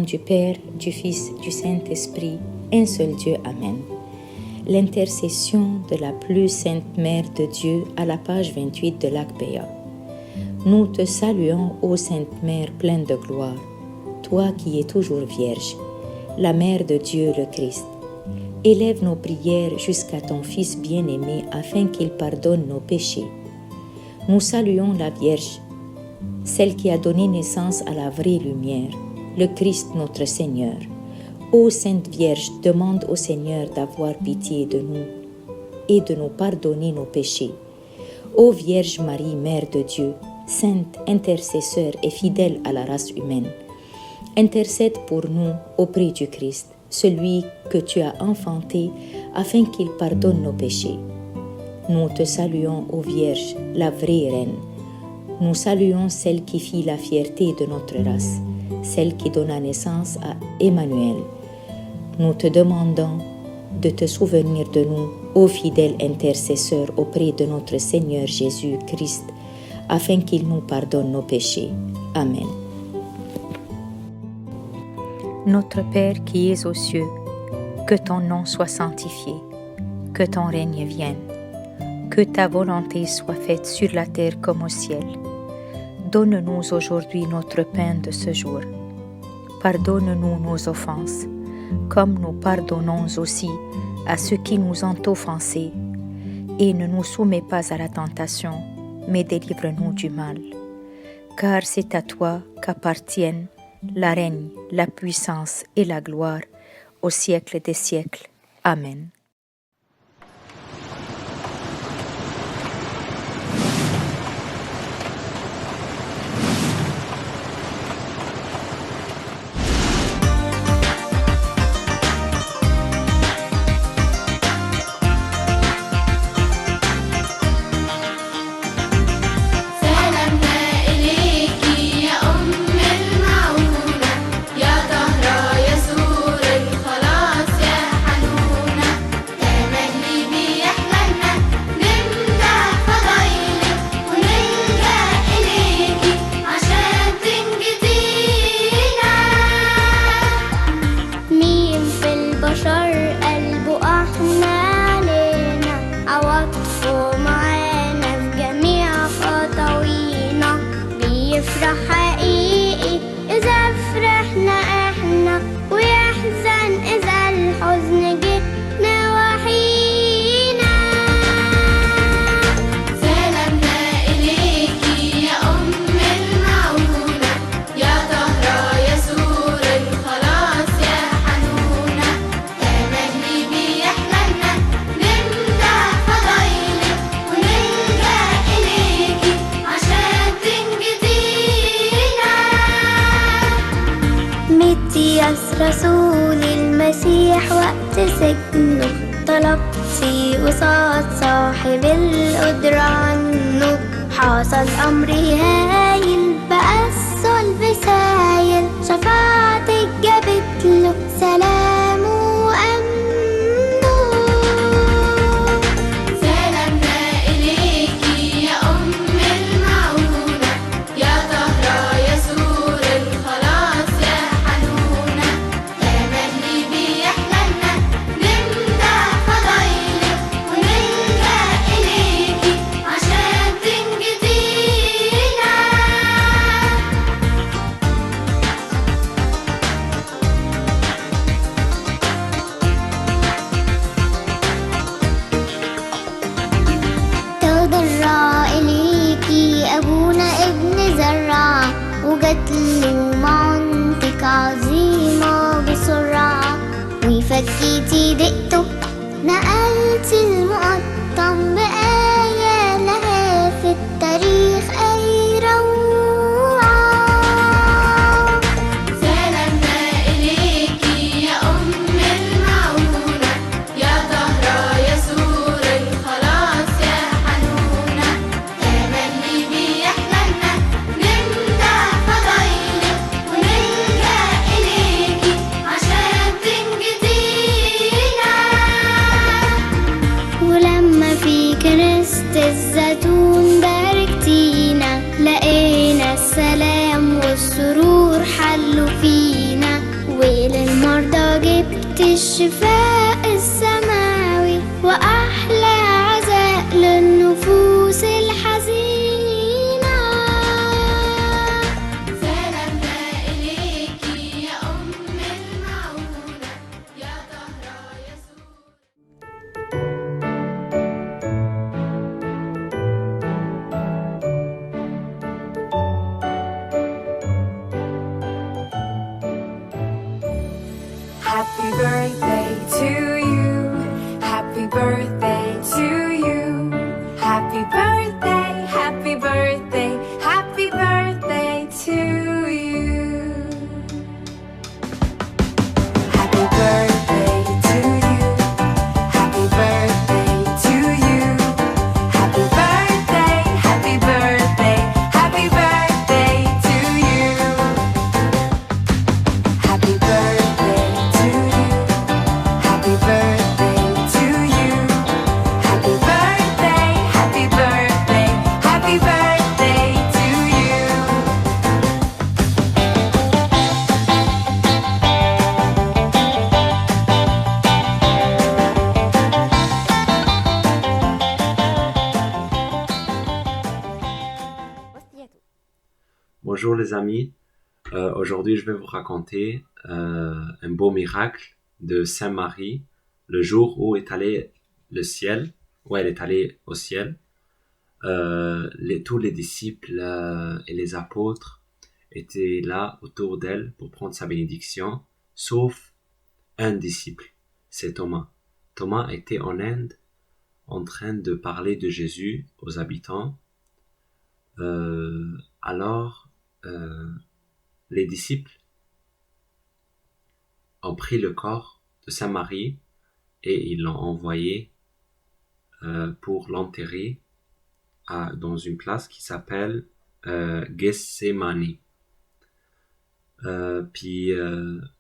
du Père, du Fils, du Saint-Esprit, un seul Dieu. Amen. L'intercession de la plus sainte Mère de Dieu à la page 28 de l'Agpeya. Nous te saluons, ô Sainte Mère pleine de gloire, toi qui es toujours Vierge, la Mère de Dieu le Christ. Élève nos prières jusqu'à ton Fils bien-aimé afin qu'il pardonne nos péchés. Nous saluons la Vierge, celle qui a donné naissance à la vraie lumière, le Christ notre Seigneur. Ô Sainte Vierge, demande au Seigneur d'avoir pitié de nous et de nous pardonner nos péchés. Ô Vierge Marie, Mère de Dieu, sainte, intercesseur et fidèle à la race humaine, intercède pour nous auprès du Christ, celui que tu as enfanté afin qu'il pardonne nos péchés. Nous te saluons, ô Vierge, la vraie Reine. Nous saluons celle qui fit la fierté de notre race, celle qui donna naissance à Emmanuel. Nous te demandons de te souvenir de nous, ô fidèle intercesseur auprès de notre Seigneur Jésus-Christ, afin qu'il nous pardonne nos péchés. Amen. Notre Père qui es aux cieux, que ton nom soit sanctifié, que ton règne vienne, que ta volonté soit faite sur la terre comme au ciel. Donne-nous aujourd'hui notre pain de ce jour. Pardonne-nous nos offenses, comme nous pardonnons aussi à ceux qui nous ont offensés. Et ne nous soumets pas à la tentation, mais délivre-nous du mal. Car c'est à toi qu'appartiennent la règne, la puissance et la gloire au siècle des siècles. Amen. رسول المسيح وقت سجنه طلبتي قصاد صاحب القدرة عنه حصل أمر هايل بقى الصلب سايل شفاعتك جابت له سلام وأمنه سلامنا إليكي يا أم المعونة يا طهرة يا سور الخلاص يا حنونة تملي بيحللنا نمدح فضايلك ونلجأ إليكي عشان تنجدينا جبت الشفاء السماوي وأحلى عزاء للنفوس الحزينة. سلامنا إليكي يا أم المعونة يا طهرة يسوع. Happy birthday to you. Happy birthday to you. Happy birthday, happy birthday, happy birthday to you. Happy birthday to you. Happy birthday to you. Happy birthday, happy birthday, happy birthday to you. Happy birthday to you. Happy birthday to you. Happy birthday, happy birthday, happy birthday to you. Bonjour les amis, aujourd'hui je vais vous raconter un beau miracle de Sainte Marie, le jour où est allé le ciel, où elle est allée au ciel. Tous les disciples et les apôtres étaient là autour d'elle pour prendre sa bénédiction, sauf un disciple, c'est Thomas. Thomas était en Inde en train de parler de Jésus aux habitants. Alors, les disciples ont pris le corps de Sainte Marie et ils l'ont envoyé pour l'enterrer dans une place qui s'appelle Gethsémani. Puis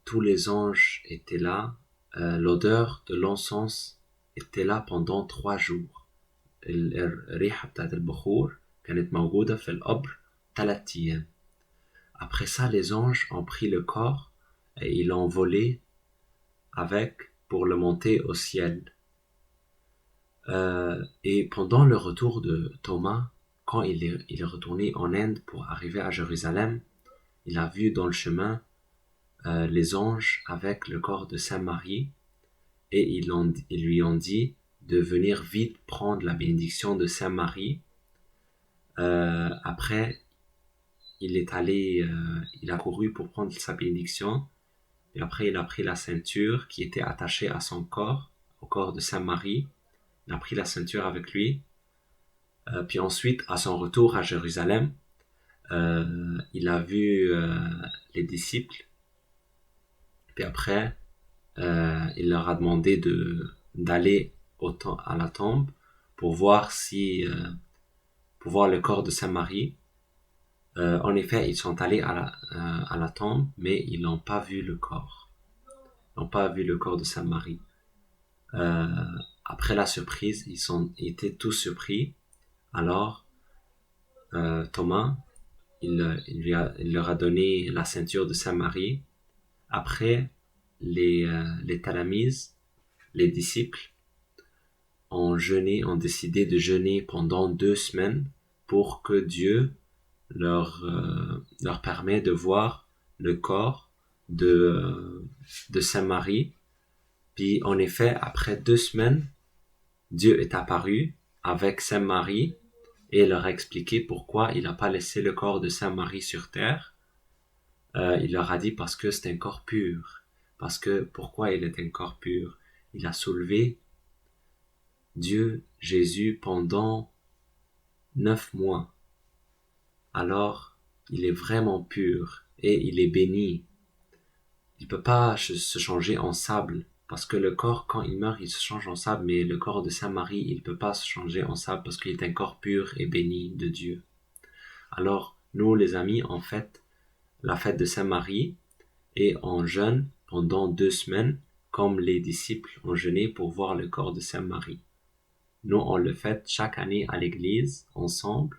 tous les anges étaient là, l'odeur de l'encens était là pendant 3 jours. الريحة بتاعت البخور كانت موجودة في القبر 3 أيام. Après ça, les anges ont pris le corps et ils l'ont volé avec pour le monter au ciel. Et pendant le retour de Thomas, quand il est retourné en Inde pour arriver à Jérusalem, il a vu dans le chemin les anges avec le corps de Sainte Marie et ils lui ont dit de venir vite prendre la bénédiction de Sainte Marie. Après, il a couru pour prendre sa bénédiction, et après il a pris la ceinture qui était attachée à son corps, au corps de Sainte Marie. Il a pris la ceinture avec lui, puis ensuite, à son retour à Jérusalem, il a vu les disciples, puis après, il leur a demandé d'aller à la tombe pour voir pour voir le corps de Sainte Marie. En effet, ils sont allés à la tombe, mais ils n'ont pas vu le corps. Ils n'ont pas vu le corps de Sainte Marie. Après la surprise, ils étaient tous surpris. Alors, Thomas, il leur a donné la ceinture de Sainte Marie. Après, les talamises, les disciples, ont décidé de jeûner pendant 2 semaines pour que Dieu leur permet de voir le corps de Sainte Marie. Puis en effet, après 2 semaines, Dieu est apparu avec Sainte Marie et leur a expliqué pourquoi il n'a pas laissé le corps de Sainte Marie sur terre. Il leur a dit parce que c'est un corps pur. Pourquoi il est un corps pur? Il a soulevé Dieu, Jésus, pendant 9 mois. Alors, il est vraiment pur et il est béni. Il peut pas se changer en sable, parce que le corps, quand il meurt, il se change en sable, mais le corps de Sainte Marie, il peut pas se changer en sable parce qu'il est un corps pur et béni de Dieu. Alors, nous, les amis, on fête la fête de Sainte Marie et on jeûne pendant 2 semaines, comme les disciples ont jeûné pour voir le corps de Sainte Marie. Nous, on le fête chaque année à l'église, ensemble.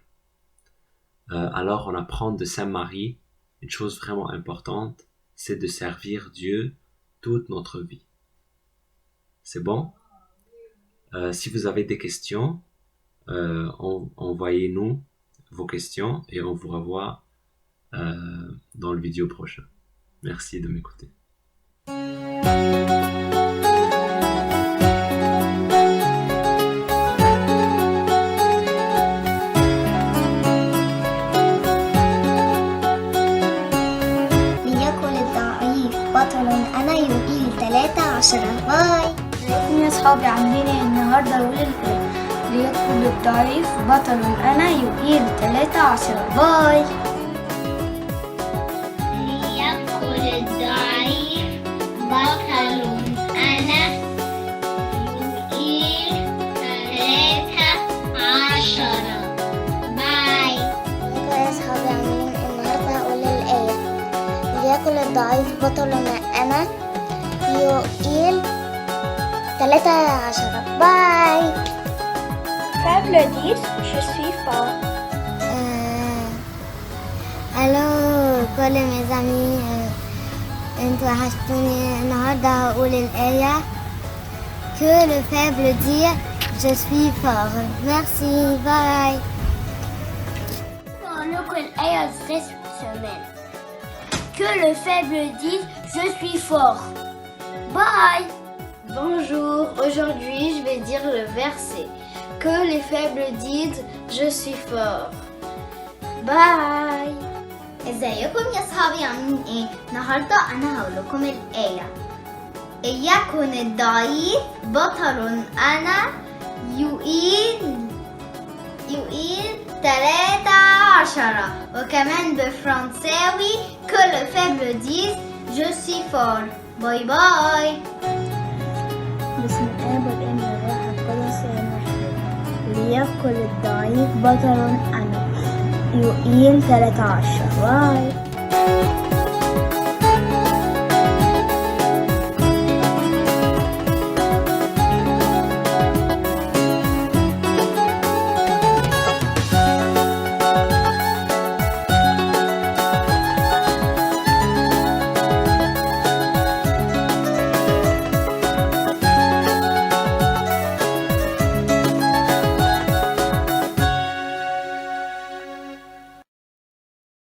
Alors, on apprend de Sainte Marie une chose vraiment importante, c'est de servir Dieu toute notre vie. C'est bon? Si vous avez des questions, envoyez-nous vos questions et on vous revoit dans le vidéo prochain. Merci de m'écouter. ليكن الضعيف بطل أنا يقيل 13. باي. ازيكم يا اصحابي عاملين ايه؟ النهارده اقول ليكن الضعيف بطل انا يقيل 13. باي. ليكن الضعيف بطل أنا يقيل 13. باي. يا أصحابي عاملين النهاردة هقول الآية ليكن الضعيف بطل أنا يقيل 13. باي. Faible 10, je suis fort. الو كل mes amis انتوا وحشتوني. النهارده هقول الآية que le faible dit je suis fort. Merci. Bye. هقول لكم الآية cette semaine. Que le faible dise je suis fort. Bye. Bonjour, aujourd'hui je vais dire le verset. Que les faibles disent je suis fort. Bye. ازيكم يا اصحابي عاملين ايه؟ النهارده انا هقول لكم الآية يكن الضعيف بطل انا يقيل 13. وكمان بالفرنساوي que le faible dise je suis fort. باي باي. بسم الآب والابن والروح القدس ليكن الضعيف بطل أنا يقيل 13. باي.